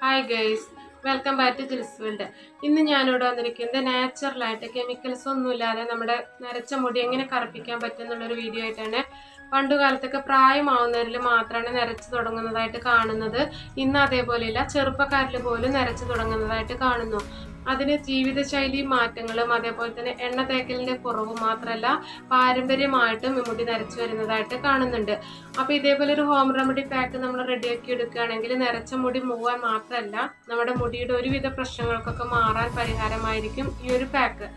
Hi guys, welcome back to Jils world. ഇന്ന് ഞാനിവിടെ വന്നിരിക്കുന്നത് നാച്ചുറലായിട്ട് കെമിക്കൽസ് ഒന്നുമില്ലാതെ നമ്മുടെ നരച്ച മുടി എങ്ങനെ കറുപ്പിക്കാൻ പറ്റും എന്നുള്ളൊരു വീഡിയോ ആയിട്ടാണ്. പണ്ടു കാലത്തൊക്കെ പ്രായമാവുന്നവരിൽ മാത്രമാണ് നരച്ചു തുടങ്ങുന്നതായിട്ട് കാണുന്നത്. ഇന്ന് അതേപോലെയല്ല, ചെറുപ്പക്കാരിൽ പോലും നരച്ചു തുടങ്ങുന്നതായിട്ട് കാണുന്നു. അതിന് ജീവിതശൈലി മാറ്റങ്ങളും അതേപോലെ തന്നെ എണ്ണ തേക്കലിന്റെ കുറവ് മാത്രമല്ല, പാരമ്പര്യമായിട്ടും മുടി നരച്ചു വരുന്നതായിട്ട് കാണുന്നുണ്ട്. അപ്പൊ ഇതേപോലെ ഒരു ഹോം റെമഡി പാക്ക് നമ്മൾ റെഡിയാക്കി എടുക്കുകയാണെങ്കിൽ നരച്ച മുടി പോവാൻ മാത്രമല്ല, നമ്മുടെ മുടിയുടെ ഒരുവിധ പ്രശ്നങ്ങൾക്കൊക്കെ മാറാൻ പരിഹാരമായിരിക്കും ഈ ഒരു പാക്ക്.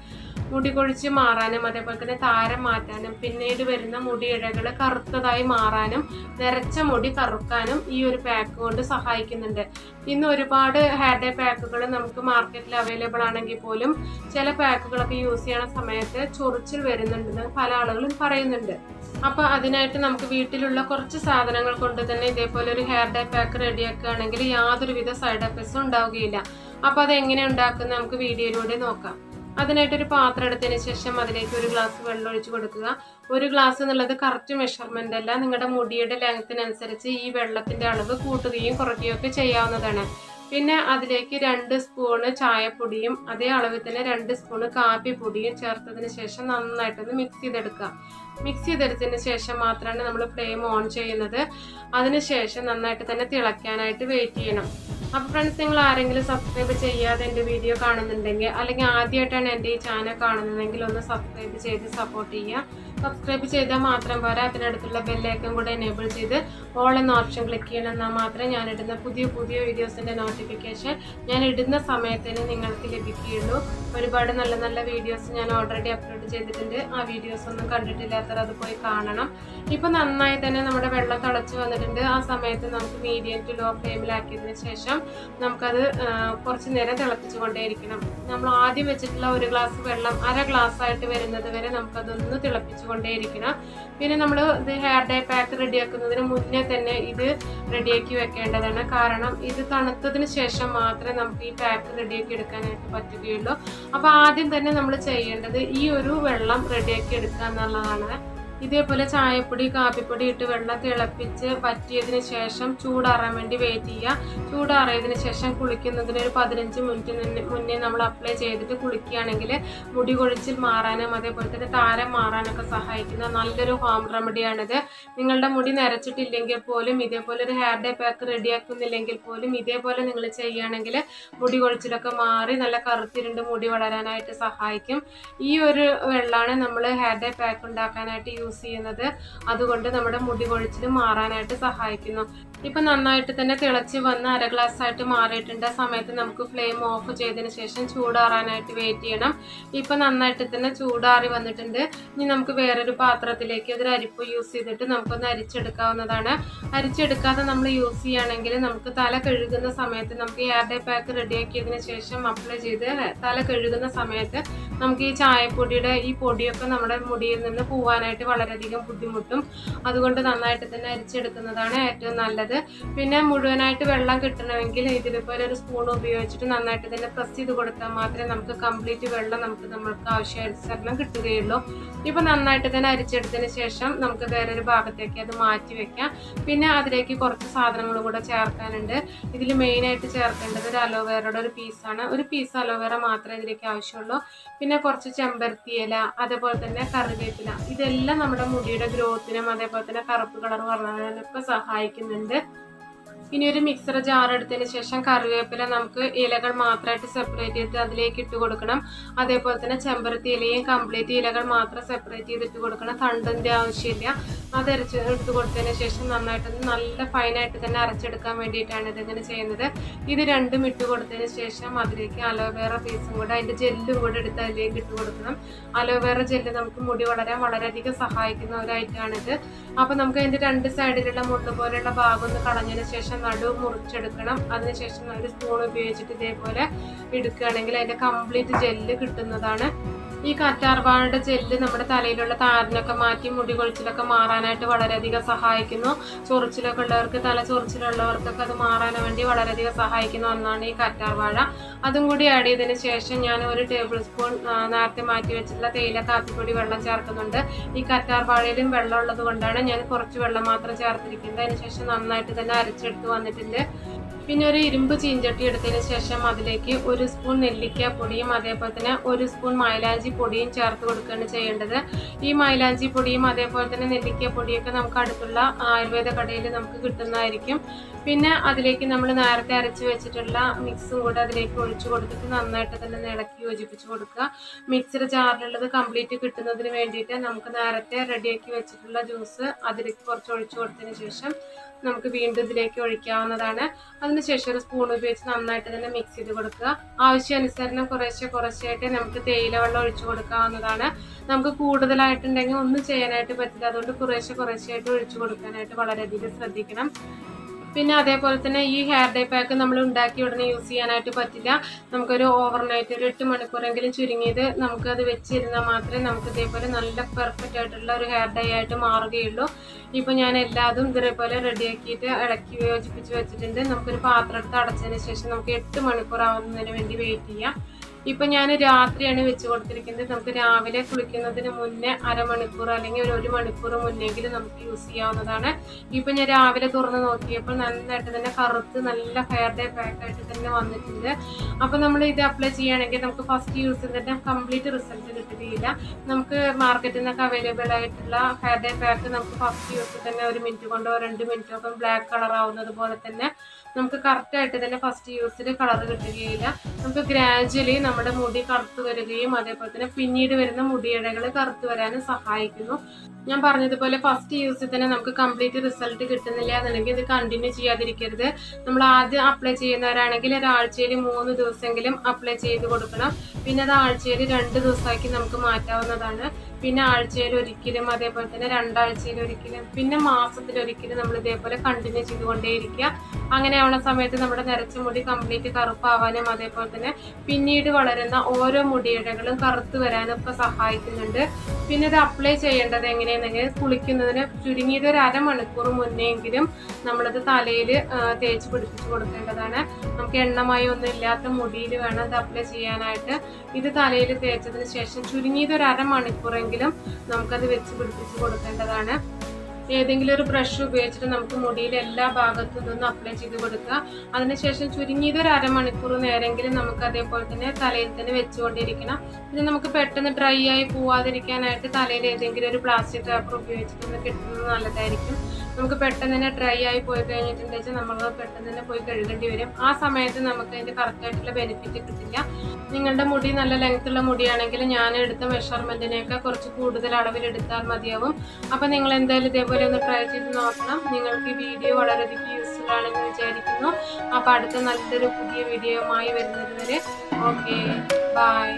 മുടി കൊഴിച്ച് മാറാനും അതേപോലെ തന്നെ താരം മാറ്റാനും പിന്നീട് വരുന്ന മുടിയിഴകൾ കറുത്തതായി മാറാനും നരച്ച മുടി കറുക്കാനും ഈ ഒരു പാക്ക് കൊണ്ട് സഹായിക്കുന്നുണ്ട്. ഇന്ന് ഒരുപാട് ഹെയർ ഡേ പാക്കുകൾ നമുക്ക് മാർക്കറ്റിൽ അവൈലബിൾ ആണെങ്കിൽ പോലും ചില പാക്കുകളൊക്കെ യൂസ് ചെയ്യണ സമയത്ത് ചൊറിച്ചിൽ വരുന്നുണ്ടെന്ന് പല ആളുകളും പറയുന്നുണ്ട്. അപ്പൊ അതിനായിട്ട് നമുക്ക് വീട്ടിലുള്ള കുറച്ച് സാധനങ്ങൾ കൊണ്ട് തന്നെ ഇതേപോലെ ഒരു ഹെയർ ഡേ പാക്ക് റെഡിയാക്കുകയാണെങ്കിൽ യാതൊരുവിധ സൈഡ് എഫക്ട്സും ഉണ്ടാവുകയില്ല. അപ്പൊ അതെങ്ങനെ ഉണ്ടാക്കുന്നത് നമുക്ക് വീഡിയോയിലൂടെ നോക്കാം. അതിനായിട്ടൊരു പാത്രം എടുത്തതിന് ശേഷം അതിലേക്ക് ഒരു ഗ്ലാസ് വെള്ളം ഒഴിച്ച് കൊടുക്കുക. ഒരു ഗ്ലാസ് എന്നുള്ളത് കറക്റ്റ് മെഷർമെന്റ് അല്ല, നിങ്ങളുടെ മുടിയുടെ ലെങ്ത്തിനനുസരിച്ച് ഈ വെള്ളത്തിന്റെ അളവ് കൂട്ടുകയും കുറയ്ക്കുകയും ഒക്കെ ചെയ്യാവുന്നതാണ്. പിന്നെ അതിലേക്ക് 2 സ്പൂണ് ചായപ്പൊടിയും അതേ അളവിൽ തന്നെ 2 സ്പൂണ് കാപ്പിപ്പൊടിയും ചേർത്തതിന് ശേഷം നന്നായിട്ടൊന്ന് മിക്സ് ചെയ്തെടുക്കുക. മിക്സ് ചെയ്തെടുത്തതിന് ശേഷം മാത്രമാണ് നമ്മൾ ഫ്ലെയിം ഓൺ ചെയ്യുന്നത്. അതിനുശേഷം നന്നായിട്ട് തന്നെ തിളയ്ക്കാനായിട്ട് വെയിറ്റ് ചെയ്യണം. അപ്പോൾ ഫ്രണ്ട്സ്, നിങ്ങൾ ആരെങ്കിലും സബ്സ്ക്രൈബ് ചെയ്യാതെ എൻ്റെ വീഡിയോ കാണുന്നുണ്ടെങ്കിൽ അല്ലെങ്കിൽ ആദ്യമായിട്ടാണ് എൻ്റെ ഈ ചാനൽ കാണുന്നതെങ്കിൽ ഒന്ന് സബ്സ്ക്രൈബ് ചെയ്ത് സപ്പോർട്ട് ചെയ്യുക. സബ്സ്ക്രൈബ് ചെയ്താൽ മാത്രം പോരാ, അതിനടുത്തുള്ള ബെല്ലൈക്കൺ കൂടെ എനേബിൾ ചെയ്ത് ഓൾ എന്ന ഓപ്ഷൻ ക്ലിക്ക് ചെയ്യണം. എന്നാൽ മാത്രമേ ഞാൻ ഇടുന്ന പുതിയ വീഡിയോസിൻ്റെ നോട്ടിഫിക്കേഷൻ ഞാൻ ഇടുന്ന സമയത്തിന് നിങ്ങൾക്ക് ലഭിക്കുകയുള്ളൂ. ഒരുപാട് നല്ല നല്ല വീഡിയോസ് ഞാൻ ഓൾറെഡി അപ്ലോഡ് ചെയ്തിട്ടുണ്ട്. ആ വീഡിയോസ് ഒന്നും കണ്ടിട്ടില്ലാത്തവർ അത് പോയി കാണണം. ഇപ്പം നന്നായി തന്നെ നമ്മുടെ വെള്ളം തിളച്ച് വന്നിട്ടുണ്ട്. ആ സമയത്ത് നമുക്ക് മീഡിയം ടു ലോ ഫ്ലെയിമിലാക്കിയതിന് ശേഷം നമുക്കത് കുറച്ച് നേരം തിളപ്പിച്ചു കൊണ്ടേയിരിക്കണം. നമ്മൾ ആദ്യം വെച്ചിട്ടുള്ള ഒരു ഗ്ലാസ് വെള്ളം 1/2 ഗ്ലാസ് ആയിട്ട് വരുന്നത് വരെ നമുക്കതൊന്ന് തിളപ്പിച്ചു കൊണ്ടേയിരിക്കണം. പിന്നെ നമ്മൾ ഇത് ഹെയർ ഡേ പാക്ക് റെഡിയാക്കുന്നതിന് മുന്നേ തന്നെ ഇത് റെഡിയാക്കി വെക്കേണ്ടതാണ്. കാരണം ഇത് തണുത്തതിന് ശേഷം മാത്രമേ നമുക്ക് ഈ പാക്ക് റെഡിയാക്കി എടുക്കാനായിട്ട് പറ്റുകയുള്ളൂ. അപ്പോൾ ആദ്യം തന്നെ നമ്മൾ ചെയ്യേണ്ടത് ഈ ഒരു വെള്ളം റെഡിയാക്കി എടുക്കുക എന്നുള്ളതാണ്. ഇതേപോലെ ചായപ്പൊടി കാപ്പിപ്പൊടി ഇട്ട് വെള്ളം തിളപ്പിച്ച് വറ്റിയതിന് ശേഷം ചൂടാറാൻ വേണ്ടി വെയിറ്റ് ചെയ്യുക. ചൂടാറിയതിന് ശേഷം കുളിക്കുന്നതിന് ഒരു 15 മിനിറ്റ് മുന്നേ നമ്മൾ അപ്ലൈ ചെയ്തിട്ട് കുളിക്കുകയാണെങ്കിൽ മുടി കൊഴിച്ചിൽ മാറാനും അതേപോലെ തന്നെ താരം മാറാനൊക്കെ സഹായിക്കുന്ന നല്ലൊരു ഹോം റെമഡിയാണിത്. നിങ്ങളുടെ മുടി നരച്ചിട്ടില്ലെങ്കിൽ പോലും ഇതേപോലെ ഒരു ഹെയർ ഡേ പാക്ക് റെഡിയാക്കുന്നില്ലെങ്കിൽ പോലും ഇതേപോലെ നിങ്ങൾ ചെയ്യുകയാണെങ്കിൽ മുടി കൊഴിച്ചിലൊക്കെ മാറി നല്ല കറുത്തിരുണ്ട് മുടി വളരാനായിട്ട് സഹായിക്കും. ഈ ഒരു വെള്ളമാണ് നമ്മൾ ഹെയർ ഡേ പാക്ക് ഉണ്ടാക്കാനായിട്ട് യൂസ് ചെയ്യുന്നത്. അതുകൊണ്ട് നമ്മുടെ മുടി കൊഴിച്ചിൽ മാറാനായിട്ട് സഹായിക്കുന്നു. ഇപ്പൊ നന്നായിട്ട് തന്നെ തിളച്ച് വന്ന് 1/2 ഗ്ലാസ് ആയിട്ട് മാറിയിട്ടുണ്ട്. ആ സമയത്ത് നമുക്ക് ഫ്ലെയിം ഓഫ് ചെയ്തതിന് ശേഷം ചൂടാറാനായിട്ട് വെയിറ്റ് ചെയ്യണം. ഇപ്പൊ നന്നായിട്ട് തന്നെ ചൂടാറി വന്നിട്ടുണ്ട്. ഇനി നമുക്ക് വേറൊരു പാത്രത്തിലേക്ക് ഒരു അരിപ്പ് യൂസ് ചെയ്തിട്ട് നമുക്കൊന്ന് അരിച്ചെടുക്കാവുന്നതാണ്. അരിച്ചെടുക്കാതെ നമ്മൾ യൂസ് ചെയ്യുകയാണെങ്കിൽ നമുക്ക് തല കഴുകുന്ന സമയത്ത് നമുക്ക് ഹെയർ ഡേ പാക്ക് റെഡിയാക്കിയതിന് ശേഷം അപ്ലൈ ചെയ്ത് തല കഴുകുന്ന സമയത്ത് നമുക്ക് ഈ ചായപ്പൊടിയുടെ ഈ പൊടിയൊക്കെ നമ്മുടെ മുടിയിൽ നിന്ന് പോവാനായിട്ട് വളരെയധികം ബുദ്ധിമുട്ടും. അതുകൊണ്ട് നന്നായിട്ട് തന്നെ അരിച്ചെടുക്കുന്നതാണ് ഏറ്റവും നല്ലത്. പിന്നെ മുഴുവനായിട്ട് വെള്ളം കിട്ടണമെങ്കിൽ ഇതിലിപ്പോൾ ഒരു സ്പൂൺ ഉപയോഗിച്ചിട്ട് നന്നായിട്ട് തന്നെ പ്രസ് ചെയ്ത് കൊടുത്താൽ മാത്രമേ നമുക്ക് കംപ്ലീറ്റ് വെള്ളം നമ്മൾക്ക് ആവശ്യാനുസരണം കിട്ടുകയുള്ളൂ. ഇപ്പൊ നന്നായിട്ട് തന്നെ അരിച്ചെടുത്തതിന് ശേഷം നമുക്ക് വേറൊരു ഭാഗത്തേക്ക് അത് മാറ്റി വെക്കാം. പിന്നെ അതിലേക്ക് കുറച്ച് സാധനങ്ങൾ കൂടെ ചേർക്കാനുണ്ട്. ഇതിൽ മെയിനായിട്ട് ചേർക്കേണ്ടത് ഒരു അലോവേറയുടെ ഒരു പീസാണ്. ഒരു പീസ് അലോവേറ മാത്രമേ ഇതിലേക്ക് ആവശ്യമുള്ളൂ. പിന്നെ കുറച്ച് ചെമ്പരത്തി ഇല, അതേപോലെ തന്നെ കറിവേപ്പില. ഇതെല്ലാം നമ്മുടെ മുടിയുടെ ഗ്രോത്തിനും അതേപോലെ തന്നെ കറുപ്പ് കളർ വളരാനൊക്കെ സഹായിക്കുന്നുണ്ട്. ഇനി ഒരു മിക്സർ ജാർ എടുത്തതിന് ശേഷം കറിവേപ്പില നമുക്ക് ഇലകൾ മാത്രമായിട്ട് സെപ്പറേറ്റ് ചെയ്തിട്ട് അതിലേക്ക് ഇട്ട് കൊടുക്കണം. അതേപോലെ തന്നെ ചെമ്പരത്തി ഇലയും കംപ്ലീറ്റ് ഇലകൾ മാത്രം സെപ്പറേറ്റ് ചെയ്തിട്ട് കൊടുക്കണം. തണ്ടിന്റെ ആവശ്യമില്ല. അത് ഇട്ട് കൊടുത്തതിന് ശേഷം നന്നായിട്ട് നല്ല ഫൈനായിട്ട് തന്നെ അരച്ചെടുക്കാൻ വേണ്ടിയിട്ടാണ് ഇതിങ്ങനെ ചെയ്യുന്നത്. ഇത് രണ്ടും ഇട്ട് കൊടുത്തതിന് ശേഷം അതിലേക്ക് അലോവേറ പീസും കൂടെ അതിന്റെ ജെല്ലും കൂടെ എടുത്ത് അതിലേക്ക് ഇട്ട് കൊടുക്കണം. അലോവേറ ജെല്ല് നമുക്ക് മുടി വളരാൻ വളരെയധികം സഹായിക്കുന്ന ഒരു ഐറ്റമാണിത്. അപ്പൊ നമുക്ക് അതിന്റെ 2 സൈഡിലുള്ള മുള്ളു പോലെയുള്ള ഭാഗം ഒന്ന് കളഞ്ഞതിന് ശേഷം നടു മുറിച്ചെടുക്കണം. അതിനുശേഷം ഒരു സ്പൂൺ ഉപയോഗിച്ചിട്ട് ഇതേപോലെ എടുക്കുകയാണെങ്കിൽ അതിന്റെ കംപ്ലീറ്റ് ജെല്ല് കിട്ടുന്നതാണ്. ഈ കറ്റാർവാഴയുടെ ജെല്ല് നമ്മുടെ തലയിലുള്ള താരനൊക്കെ മാറ്റി മുടി കൊഴിച്ചിലൊക്കെ മാറാനായിട്ട് വളരെയധികം സഹായിക്കുന്നു. ചൊറിച്ചിലൊക്കെ ഉള്ളവർക്ക്, തല ചൊറിച്ചിലുള്ളവർക്കൊക്കെ അത് മാറാൻ വേണ്ടി വളരെയധികം സഹായിക്കുന്ന ഒന്നാണ് ഈ കറ്റാർവാഴ. അതും കൂടി ആഡ് ചെയ്തതിന് ശേഷം ഞാൻ 1 ടേബിൾ സ്പൂൺ നേരത്തെ മാറ്റി വെച്ചിട്ടുള്ള തേയില കാപ്പിപ്പൊടി വെള്ളം ചേർക്കുന്നുണ്ട്. ഈ കറ്റാർവാഴയിലും വെള്ളം ഉള്ളത് കൊണ്ടാണ് ഞാൻ കുറച്ച് വെള്ളം മാത്രം ചേർത്തിരിക്കുന്നത്. അതിനുശേഷം നന്നായിട്ട് തന്നെ അരച്ചെടുത്ത് വന്നിട്ടുണ്ട്. പിന്നെ ഒരു ഇരുമ്പ് ചീഞ്ചട്ടി എടുത്തതിന് ശേഷം അതിലേക്ക് 1 സ്പൂൺ നെല്ലിക്ക പൊടിയും അതേപോലെ തന്നെ 1 സ്പൂൺ മൈലാഞ്ചി പൊടിയും ചേർത്ത് കൊടുക്കുകയാണ് ചെയ്യേണ്ടത്. ഈ മൈലാഞ്ചി പൊടിയും അതേപോലെ തന്നെ നെല്ലിക്ക പൊടിയൊക്കെ നമുക്ക് അടുത്തുള്ള ആയുർവേദ കടയിൽ നമുക്ക് കിട്ടുന്നതായിരിക്കും. പിന്നെ അതിലേക്ക് നമ്മൾ നേരത്തെ അരച്ച് വെച്ചിട്ടുള്ള മിക്സും കൂടെ അതിലേക്ക് ഒഴിച്ചു കൊടുത്തിട്ട് നന്നായിട്ട് തന്നെ ഇളക്കി യോജിപ്പിച്ച് കൊടുക്കുക. മിക്സിയുടെ ജാറിലുള്ളത് കംപ്ലീറ്റ് കിട്ടുന്നതിന് വേണ്ടിയിട്ട് നമുക്ക് നേരത്തെ റെഡിയാക്കി വെച്ചിട്ടുള്ള ജ്യൂസ് അതിലേക്ക് കുറച്ച് ഒഴിച്ചു കൊടുത്തതിന് ശേഷം നമുക്ക് വീണ്ടും ഇതിലേക്ക് ഒഴിക്കാവുന്നതാണ്. അതിനുശേഷം ഒരു സ്പൂൺ ഉപയോഗിച്ച് നന്നായിട്ട് തന്നെ മിക്സ് ചെയ്ത് കൊടുക്കുക. ആവശ്യാനുസരണം കുറേശ്ശെയായിട്ട് നമുക്ക് തേയില വെള്ളം ഒഴിച്ചു കൊടുക്കാവുന്നതാണ്. നമുക്ക് കൂടുതലായിട്ടുണ്ടെങ്കിൽ ഒന്നും ചെയ്യാനായിട്ട് പറ്റില്ല. അതുകൊണ്ട് കുറേശ്ശെയായിട്ട് ഒഴിച്ചു കൊടുക്കാനായിട്ട് വളരെയധികം ശ്രദ്ധിക്കണം. പിന്നെ അതേപോലെ തന്നെ ഈ ഹെയർ ഡൈ പാക്ക് നമ്മൾ ഉണ്ടാക്കി ഉടനെ യൂസ് ചെയ്യാനായിട്ട് പറ്റില്ല. നമുക്കൊരു ഓവർനൈറ്റ് ഒരു 8 മണിക്കൂറെങ്കിലും ചുരുങ്ങിയത് നമുക്കത് വെച്ചിരുന്നാൽ മാത്രമേ നമുക്ക് ഇതേപോലെ നല്ല പെർഫെക്റ്റ് ആയിട്ടുള്ള ഒരു ഹെയർ ഡൈ ആയിട്ട് മാറുകയുള്ളൂ. ഇപ്പം ഞാൻ എല്ലാതും ഇതേപോലെ റെഡിയാക്കിയിട്ട് ഇളക്കി യോജിപ്പിച്ച് വെച്ചിട്ടുണ്ട്. നമുക്കൊരു പാത്രം എടുത്ത് അടച്ചതിന് ശേഷം നമുക്ക് 8 മണിക്കൂർ ആവുന്നതിന് വേണ്ടി വെയിറ്റ് ചെയ്യാം. ഇപ്പം ഞാൻ രാത്രിയാണ് വെച്ച് കൊടുത്തിരിക്കുന്നത്. നമുക്ക് രാവിലെ കുളിക്കുന്നതിന് മുന്നേ അരമണിക്കൂർ അല്ലെങ്കിൽ ഒരു മണിക്കൂർ മുന്നെങ്കിലും നമുക്ക് യൂസ് ചെയ്യാവുന്നതാണ്. ഇപ്പം ഞാൻ രാവിലെ തുറന്ന് നോക്കിയപ്പോൾ നന്നായിട്ട് തന്നെ കറുത്ത് നല്ല ഹെയർ ഡൈ പാക്കായിട്ട് തന്നെ വന്നിട്ടുണ്ട്. അപ്പം നമ്മൾ ഇത് അപ്ലൈ ചെയ്യുകയാണെങ്കിൽ നമുക്ക് ഫസ്റ്റ് യൂസിൽ തന്നെ കംപ്ലീറ്റ് റിസൾട്ട് കിട്ടുകയില്ല. നമുക്ക് മാർക്കറ്റിൽ നിന്നൊക്കെ അവൈലബിൾ ആയിട്ടുള്ള ഹെയർ ഡൈ പാക്ക് നമുക്ക് ഫസ്റ്റ് യൂസിൽ തന്നെ 1 മിനിറ്റ് കൊണ്ടോ 2 മിനിറ്റോ ഒക്കെ ബ്ലാക്ക് കളർ ആവുന്നത് പോലെ തന്നെ നമുക്ക് കറക്റ്റായിട്ട് തന്നെ ഫസ്റ്റ് യൂസിൽ കളർ കിട്ടുകയില്ല. നമുക്ക് ഗ്രാജുവലി നമ്മുടെ മുടി കറുത്ത് വരികയും അതേപോലെ തന്നെ പിന്നീട് വരുന്ന മുടിയിഴകൾ കറുത്ത് വരാനും സഹായിക്കുന്നു. ഞാൻ പറഞ്ഞതുപോലെ ഫസ്റ്റ് യൂസിൽ തന്നെ നമുക്ക് കംപ്ലീറ്റ് റിസൾട്ട് കിട്ടുന്നില്ല എന്നുണ്ടെങ്കിൽ ഇത് കണ്ടിന്യൂ ചെയ്യാതിരിക്കരുത്. നമ്മൾ ആദ്യം അപ്ലൈ ചെയ്യുന്നവരാണെങ്കിൽ ഒരാഴ്ചയിൽ 3 ദിവസമെങ്കിലും അപ്ലൈ ചെയ്ത് കൊടുക്കണം. പിന്നെ അത് ആഴ്ചയിൽ 2 ദിവസമാക്കി നമുക്ക് മാറ്റാവുന്നതാണ്. പിന്നെ ആഴ്ചയിൽ ഒരിക്കലും അതേപോലെ തന്നെ 2 ആഴ്ചയിൽ ഒരിക്കലും പിന്നെ മാസത്തിലൊരിക്കലും നമ്മൾ ഇതേപോലെ കണ്ടിന്യൂ ചെയ്തുകൊണ്ടേയിരിക്കുക. അങ്ങനെയാവുന്ന സമയത്ത് നമ്മുടെ നരച്ച മുടി കംപ്ലീറ്റ് കറുപ്പാവാനും അതേപോലെ തന്നെ പിന്നീട് വളരുന്ന ഓരോ മുടിയിഴകളും കറുത്ത് വരാനും ഒക്കെ സഹായിക്കുന്നുണ്ട്. പിന്നെ ഇത് അപ്ലൈ ചെയ്യേണ്ടത് എങ്ങനെയാണെങ്കിൽ കുളിക്കുന്നതിന് ചുരുങ്ങിയത് ഒരു അരമണിക്കൂർ മുന്നെങ്കിലും നമ്മളത് തലയിൽ തേച്ച് പിടിപ്പിച്ച് കൊടുക്കേണ്ടതാണ്. നമുക്ക് എണ്ണമായി ഒന്നും ഇല്ലാത്ത മുടിയിൽ വേണം ഇത് അപ്ലൈ ചെയ്യാനായിട്ട്. ഇത് തലയിൽ തേച്ചതിന് ശേഷം ചുരുങ്ങിയത് ഒരു അരമണിക്കൂറെങ്കിലും നമുക്കത് വെച്ച് പിടിപ്പിച്ച് കൊടുക്കേണ്ടതാണ്. ഏതെങ്കിലും ഒരു ബ്രഷ് ഉപയോഗിച്ചിട്ട് നമുക്ക് മുടിയിൽ എല്ലാ ഭാഗത്തും ഇതൊന്ന് അപ്ലൈ ചെയ്ത് കൊടുക്കുക. അതിനുശേഷം ചുരുങ്ങിയത് ഒരു അരമണിക്കൂർ നേരെങ്കിലും നമുക്ക് അതേപോലെ തന്നെ തലയിൽ തന്നെ വെച്ചുകൊണ്ടിരിക്കണം. പിന്നെ നമുക്ക് പെട്ടെന്ന് ഡ്രൈ ആയി പോവാതിരിക്കാനായിട്ട് തലയിൽ ഏതെങ്കിലും ഒരു പ്ലാസ്റ്റിക് പേപ്പർ ഉപയോഗിച്ചിട്ടൊന്ന് കെട്ടുന്നത് നല്ലതായിരിക്കും. നമുക്ക് പെട്ടെന്ന് തന്നെ ഡ്രൈ ആയി പോയി കഴിഞ്ഞിട്ടുണ്ടെങ്കിൽ നമ്മൾ പെട്ടെന്ന് തന്നെ പോയി കഴുകേണ്ടി വരും. ആ സമയത്ത് നമുക്ക് അതിൻ്റെ കറക്റ്റായിട്ടുള്ള ബെനിഫിറ്റ് കിട്ടില്ല. നിങ്ങളുടെ മുടി നല്ല ലെങ്ത്തുള്ള മുടിയാണെങ്കിൽ ഞാൻ എടുത്ത മെഷർമെൻറ്റിനേക്കാൾ കുറച്ച് കൂടുതൽ അളവിലെടുത്താൽ മതിയാവും. അപ്പം നിങ്ങൾ എന്തായാലും ഇതേപോലെ ഒന്ന് ട്രൈ ചെയ്ത് നോക്കണം. നിങ്ങൾക്ക് ഈ വീഡിയോ വളരെയധികം യൂസ്ഫുൾ ആണെന്ന് വിചാരിക്കുന്നു. അപ്പോൾ അടുത്ത നല്ലൊരു പുതിയ വീഡിയോയുമായി വരുന്നത് വരെ ഓക്കെ ബൈ.